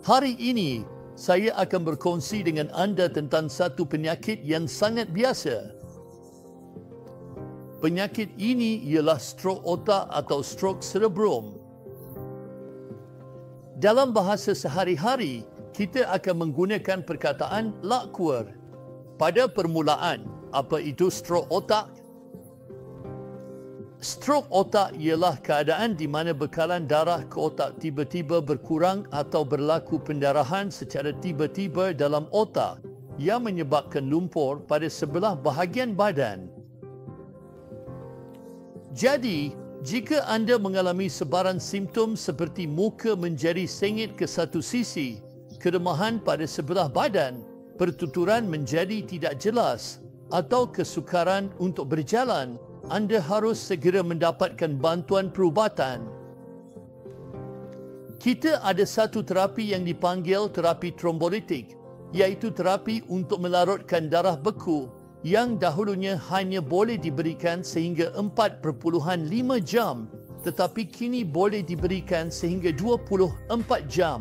Hari ini, saya akan berkongsi dengan anda tentang satu penyakit yang sangat biasa. Penyakit ini ialah strok otak atau strok cerebrum. Dalam bahasa sehari-hari, kita akan menggunakan perkataan lakwer. Pada permulaan, apa itu strok otak? Strok otak ialah keadaan di mana bekalan darah ke otak tiba-tiba berkurang atau berlaku pendarahan secara tiba-tiba dalam otak yang menyebabkan lumpur pada sebelah bahagian badan. Jadi, jika anda mengalami sebarang simptom seperti muka menjadi sengit ke satu sisi, keremahan pada sebelah badan, pertuturan menjadi tidak jelas, atau kesukaran untuk berjalan, anda harus segera mendapatkan bantuan perubatan. Kita ada satu terapi yang dipanggil terapi trombolitik, iaitu terapi untuk melarutkan darah beku yang dahulunya hanya boleh diberikan sehingga 4.5 jam, tetapi kini boleh diberikan sehingga 24 jam.